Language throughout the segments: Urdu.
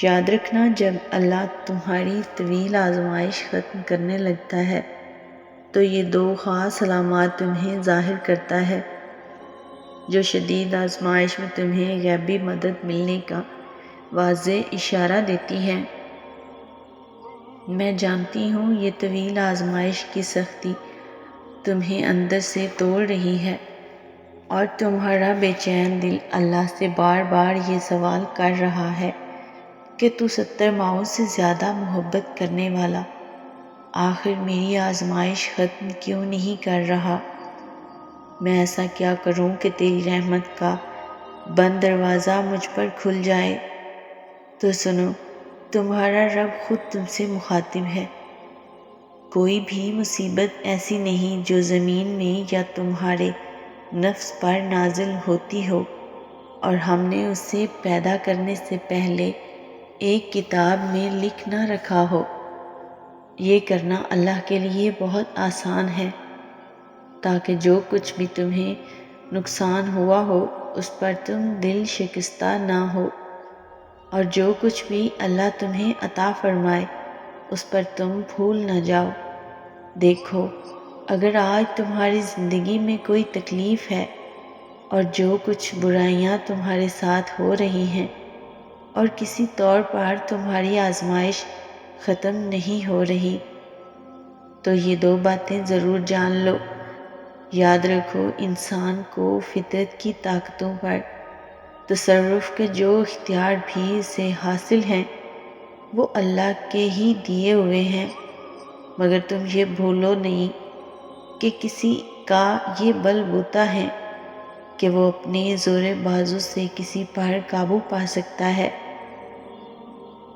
یاد رکھنا، جب اللہ تمہاری طویل آزمائش ختم کرنے لگتا ہے تو یہ دو خاص علامات تمہیں ظاہر کرتا ہے جو شدید آزمائش میں تمہیں غیبی مدد ملنے کا واضح اشارہ دیتی ہیں۔ میں جانتی ہوں یہ طویل آزمائش کی سختی تمہیں اندر سے توڑ رہی ہے اور تمہارا بے چین دل اللہ سے بار بار یہ سوال کر رہا ہے کہ تو 70 ماؤں سے زیادہ محبت کرنے والا آخر میری آزمائش ختم کیوں نہیں کر رہا؟ میں ایسا کیا کروں کہ تیری رحمت کا بند دروازہ مجھ پر کھل جائے؟ تو سنو، تمہارا رب خود تم سے مخاطب ہے۔ کوئی بھی مصیبت ایسی نہیں جو زمین میں یا تمہارے نفس پر نازل ہوتی ہو اور ہم نے اسے پیدا کرنے سے پہلے ایک کتاب میں لکھ نہ رکھا ہو۔ یہ کرنا اللہ کے لیے بہت آسان ہے تاکہ جو کچھ بھی تمہیں نقصان ہوا ہو اس پر تم دل شکستہ نہ ہو، اور جو کچھ بھی اللہ تمہیں عطا فرمائے اس پر تم بھول نہ جاؤ۔ دیکھو، اگر آج تمہاری زندگی میں کوئی تکلیف ہے اور جو کچھ برائیاں تمہارے ساتھ ہو رہی ہیں اور کسی طور پر تمہاری آزمائش ختم نہیں ہو رہی، تو یہ دو باتیں ضرور جان لو۔ یاد رکھو، انسان کو فطرت کی طاقتوں پر تصرف کے جو اختیار بھی اسے حاصل ہیں وہ اللہ کے ہی دیے ہوئے ہیں، مگر تم یہ بھولو نہیں کہ کسی کا یہ بل بوتا ہے کہ وہ اپنے زور بازو سے کسی پر قابو پا سکتا ہے۔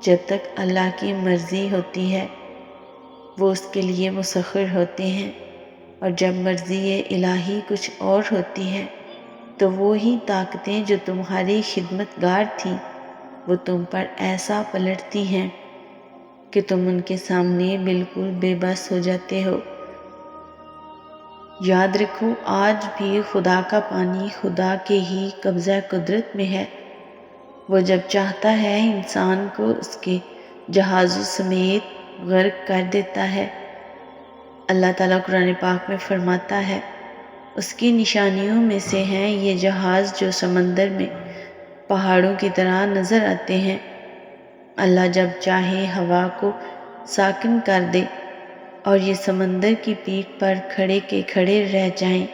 جب تک اللہ کی مرضی ہوتی ہے وہ اس کے لیے مسخر ہوتے ہیں، اور جب مرضی الہی کچھ اور ہوتی ہے تو وہی طاقتیں جو تمہاری خدمت گار تھیں وہ تم پر ایسا پلٹتی ہیں کہ تم ان کے سامنے بالکل بے بس ہو جاتے ہو۔ یاد رکھو، آج بھی خدا کا پانی خدا کے ہی قبضہ قدرت میں ہے۔ وہ جب چاہتا ہے انسان کو اس کے جہازوں سمیت غرق کر دیتا ہے۔ اللہ تعالیٰ قرآن پاک میں فرماتا ہے، اس کی نشانیوں میں سے ہیں یہ جہاز جو سمندر میں پہاڑوں کی طرح نظر آتے ہیں۔ اللہ جب چاہے ہوا کو ساکن کر دے اور یہ سمندر کی پیٹھ پر کھڑے کے کھڑے رہ جائیں۔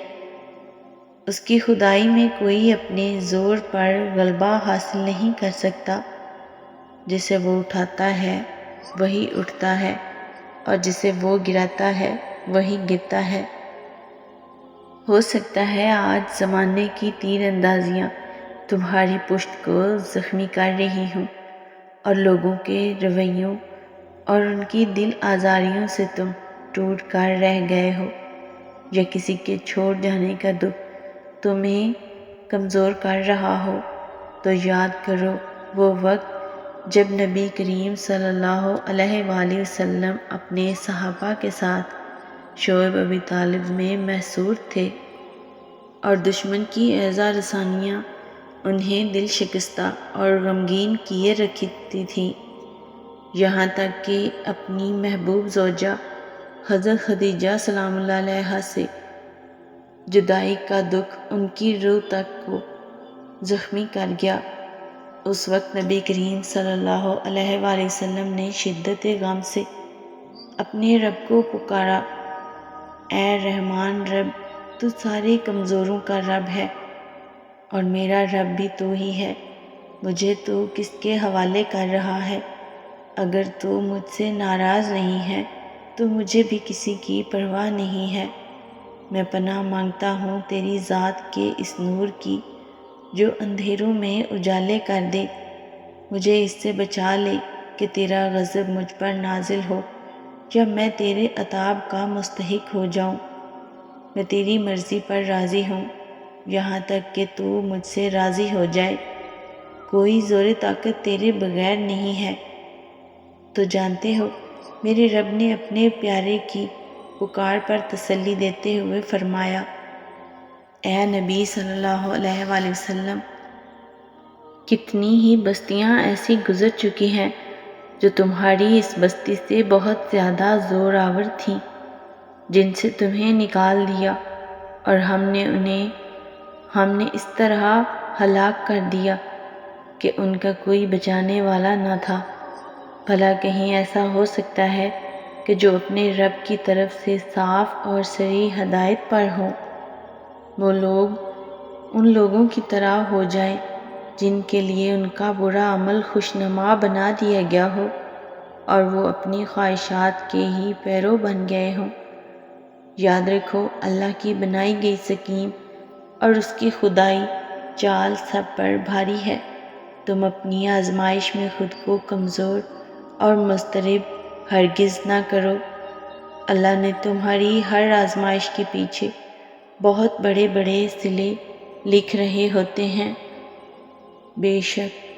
اس کی خدائی میں کوئی اپنے زور پر غلبہ حاصل نہیں کر سکتا۔ جسے وہ اٹھاتا ہے وہی اٹھتا ہے، اور جسے وہ گراتا ہے وہی گرتا ہے۔ ہو سکتا ہے آج زمانے کی تیر اندازیاں تمہاری پشت کو زخمی کر رہی ہوں، اور لوگوں کے رویوں اور ان کی دل آزاریوں سے تم ٹوٹ کر رہ گئے ہو، یا کسی کے چھوڑ جانے کا دکھ تمہیں کمزور کر رہا ہو۔ تو یاد کرو وہ وقت جب نبی کریم صلی اللہ علیہ وآلہ وسلم اپنے صحابہ کے ساتھ شعب ابی طالب میں محصور تھے اور دشمن کی ایذا رسانیاں انہیں دل شکستہ اور غمگین کیے رکھتی تھیں، یہاں تک کہ اپنی محبوب زوجہ حضرت خدیجہ سلام اللہ علیہا سے جدائی کا دکھ ان کی روح تک کو زخمی کر گیا۔ اس وقت نبی کریم صلی اللہ علیہ وآلہ وسلم نے شدت غم سے اپنے رب کو پکارا، اے رحمان رب، تو سارے کمزوروں کا رب ہے اور میرا رب بھی تو ہی ہے، مجھے تو کس کے حوالے کر رہا ہے؟ اگر تو مجھ سے ناراض نہیں ہے تو مجھے بھی کسی کی پرواہ نہیں ہے۔ میں پناہ مانگتا ہوں تیری ذات کے اس نور کی جو اندھیروں میں اجالے کر دے، مجھے اس سے بچا لے کہ تیرا غضب مجھ پر نازل ہو یا میں تیرے عذاب کا مستحق ہو جاؤں۔ میں تیری مرضی پر راضی ہوں یہاں تک کہ تو مجھ سے راضی ہو جائے۔ کوئی زور طاقت تیرے بغیر نہیں ہے۔ تو جانتے ہو میرے رب نے اپنے پیارے کی پکار پر تسلی دیتے ہوئے فرمایا، اے نبی صلی اللہ علیہ وآلہ وسلم، کتنی ہی بستیاں ایسی گزر چکی ہیں جو تمہاری اس بستی سے بہت زیادہ زور آور تھیں، جن سے تمہیں نکال دیا، اور ہم نے اس طرح ہلاک کر دیا کہ ان کا کوئی بچانے والا نہ تھا۔ بھلا کہیں ایسا ہو سکتا ہے کہ جو اپنے رب کی طرف سے صاف اور صریح ہدایت پر ہوں، وہ لوگ ان لوگوں کی طرح ہو جائیں جن کے لیے ان کا برا عمل خوشنما بنا دیا گیا ہو اور وہ اپنی خواہشات کے ہی پیرو بن گئے ہوں۔ یاد رکھو، اللہ کی بنائی گئی سکیم اور اس کی خدائی چال سب پر بھاری ہے۔ تم اپنی آزمائش میں خود کو کمزور اور مضطرب ہرگز نہ کرو۔ اللہ نے تمہاری ہر آزمائش کے پیچھے بہت بڑے بڑے صلے لکھ رہے ہوتے ہیں۔ بے شک